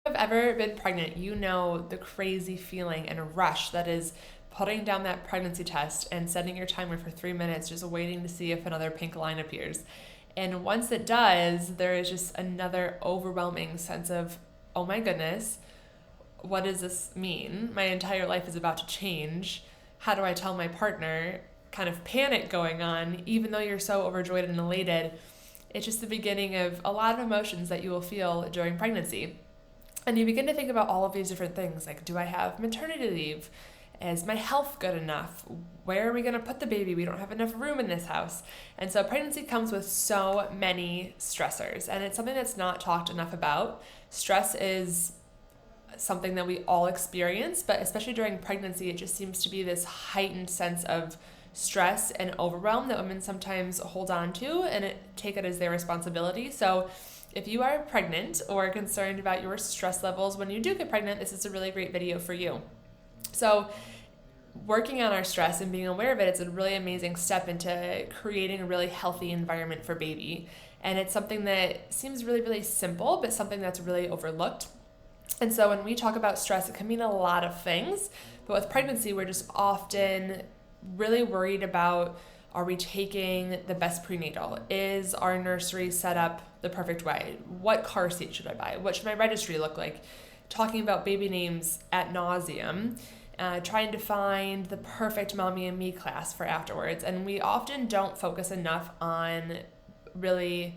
If you've ever been pregnant, you know the crazy feeling and rush that is putting down that pregnancy test and setting your timer for 3 minutes, just waiting to see if another pink line appears. And once it does, there is just another overwhelming sense of, oh my goodness, what does this mean? My entire life is about to change. How do I tell my partner? Kind of panic going on, even though you're so overjoyed and elated. It's just the beginning of a lot of emotions that you will feel during pregnancy. And you begin to think about all of these different things, like, do I have maternity leave? Is my health good enough? Where are we going to put the baby? We don't have enough room in this house. And so pregnancy comes with so many stressors, and it's something that's not talked enough about. Stress is something that we all experience, but especially during pregnancy, it just seems to be this heightened sense of stress and overwhelm that women sometimes hold on to and take it as their responsibility. So if you are pregnant or concerned about your stress levels when you do get pregnant, this is a really great video for you. So working on our stress and being aware of it, it's a really amazing step into creating a really healthy environment for baby. And it's something that seems really, really simple, but something that's really overlooked. And so when we talk about stress, it can mean a lot of things. But with pregnancy, we're just often really worried about, are we taking the best prenatal? Is our nursery set up the perfect way? What car seat should I buy? What should my registry look like? Talking about baby names ad nauseum, trying to find the perfect mommy and me class for afterwards. And we often don't focus enough on really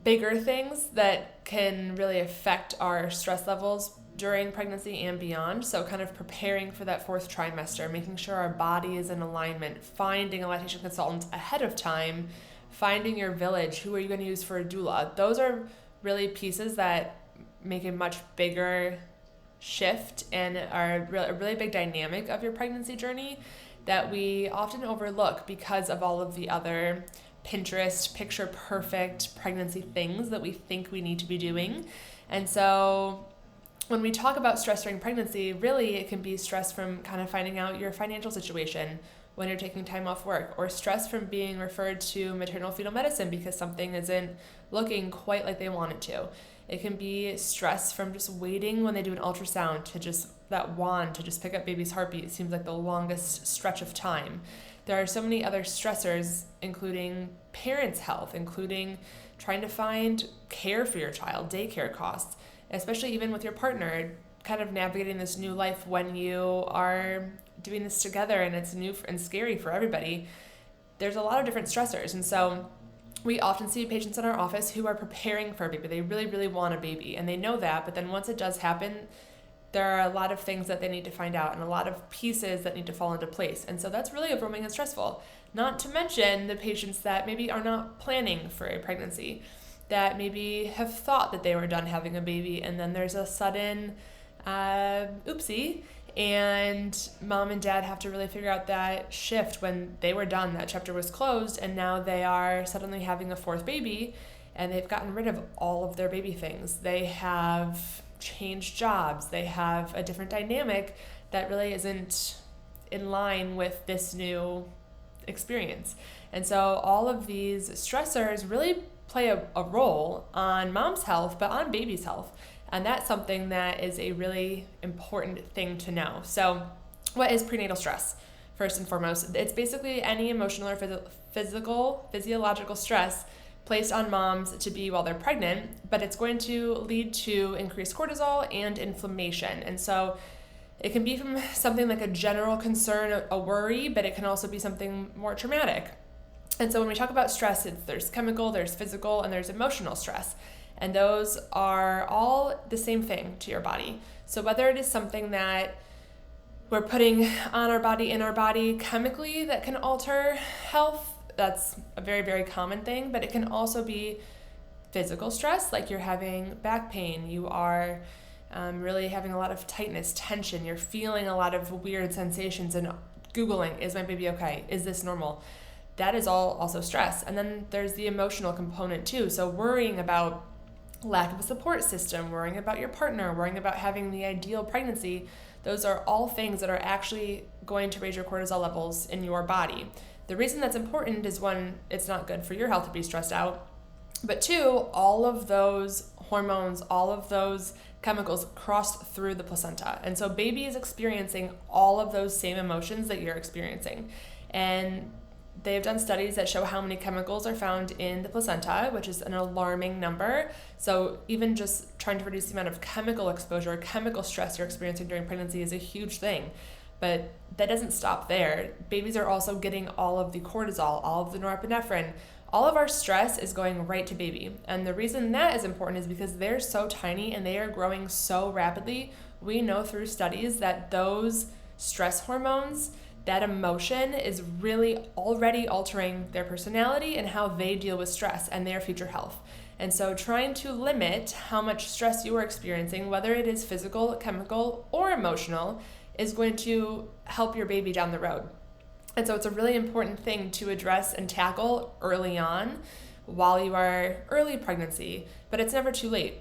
bigger things that can really affect our stress levels during pregnancy and beyond. So kind of preparing for that fourth trimester, making sure our body is in alignment, finding a lactation consultant ahead of time, finding your village, who are you going to use for a doula. Those are really pieces that make a much bigger shift and are a really big dynamic of your pregnancy journey that we often overlook because of all of the other Pinterest picture perfect pregnancy things that we think we need to be doing. And so when we talk about stress during pregnancy, really it can be stress from kind of finding out your financial situation when you're taking time off work, or stress from being referred to maternal fetal medicine because something isn't looking quite like they want it to. It can be stress from just waiting when they do an ultrasound to just that wand to just pick up baby's heartbeat. It seems like the longest stretch of time. There are so many other stressors, including parents' health, including trying to find care for your child, daycare costs, especially even with your partner, kind of navigating this new life when you are doing this together and it's new and scary for everybody. There's a lot of different stressors. And so we often see patients in our office who are preparing for a baby. They really, really want a baby and they know that, but then once it does happen, there are a lot of things that they need to find out and a lot of pieces that need to fall into place. And so that's really overwhelming and stressful. Not to mention the patients that maybe are not planning for a pregnancy, that maybe have thought that they were done having a baby and then there's a sudden oopsie, and mom and dad have to really figure out that shift when they were done, that chapter was closed, and now they are suddenly having a fourth baby and they've gotten rid of all of their baby things. They have changed jobs. They have a different dynamic that really isn't in line with this new experience. And so all of these stressors really play a role on mom's health, but on baby's health. And that's something that is a really important thing to know. So what is prenatal stress? First and foremost, it's basically any emotional or physiological stress placed on moms to be while they're pregnant, but it's going to lead to increased cortisol and inflammation. And so it can be from something like a general concern, a worry, but it can also be something more traumatic. And so when we talk about stress, there's chemical, there's physical, and there's emotional stress. And those are all the same thing to your body. So whether it is something that we're putting on our body, in our body chemically that can alter health, that's a very, very common thing, but it can also be physical stress, like you're having back pain, you are really having a lot of tightness, tension, you're feeling a lot of weird sensations and Googling, is my baby okay? Is this normal? That is all also stress. And then there's the emotional component too. So worrying about lack of a support system, worrying about your partner, worrying about having the ideal pregnancy, those are all things that are actually going to raise your cortisol levels in your body. The reason that's important is, one, it's not good for your health to be stressed out, but two, all of those hormones, all of those chemicals cross through the placenta. And so baby is experiencing all of those same emotions that you're experiencing. And they've done studies that show how many chemicals are found in the placenta, which is an alarming number. So even just trying to reduce the amount of chemical exposure, chemical stress you're experiencing during pregnancy is a huge thing. But that doesn't stop there. Babies are also getting all of the cortisol, all of the norepinephrine. All of our stress is going right to baby. And the reason that is important is because they're so tiny and they are growing so rapidly. We know through studies that those stress hormones, that emotion is really already altering their personality and how they deal with stress and their future health. And so trying to limit how much stress you are experiencing, whether it is physical, chemical, or emotional, is going to help your baby down the road. And so it's a really important thing to address and tackle early on while you are early pregnancy, but it's never too late.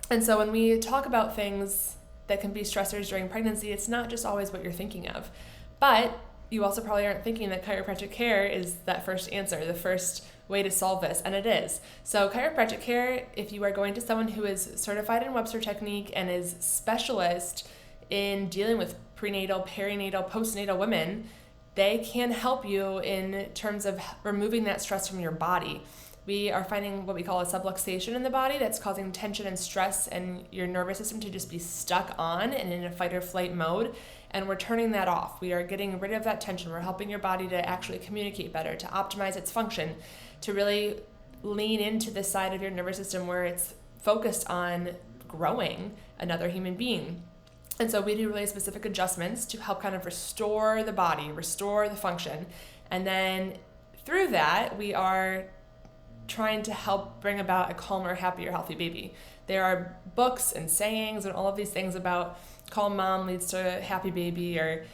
And so when we talk about things that can be stressors during pregnancy, it's not just always what you're thinking of. But you also probably aren't thinking that chiropractic care is that first answer, the first way to solve this, and it is. So chiropractic care, if you are going to someone who is certified in Webster Technique and is specialist in dealing with prenatal, perinatal, postnatal women, they can help you in terms of removing that stress from your body. We are finding what we call a subluxation in the body that's causing tension and stress and your nervous system to just be stuck on and in a fight or flight mode. And we're turning that off. We are getting rid of that tension. We're helping your body to actually communicate better, to optimize its function, to really lean into the side of your nervous system where it's focused on growing another human being. And so we do really specific adjustments to help kind of restore the body, restore the function. And then through that, we are trying to help bring about a calmer, happier, healthy baby. There are books and sayings and all of these things about calm mom leads to a happy baby, or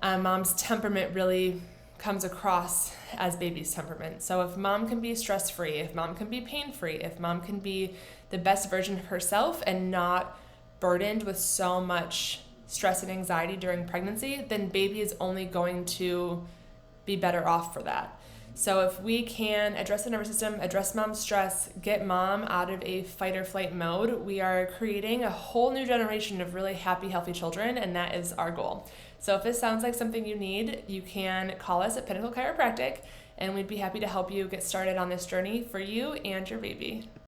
mom's temperament really comes across as baby's temperament. So if mom can be stress-free, if mom can be pain-free, if mom can be the best version of herself and not burdened with so much stress and anxiety during pregnancy, then baby is only going to be better off for that. So if we can address the nervous system, address mom's stress, get mom out of a fight or flight mode, we are creating a whole new generation of really happy, healthy children, and that is our goal. So if this sounds like something you need, you can call us at Pinnacle Chiropractic, and we'd be happy to help you get started on this journey for you and your baby.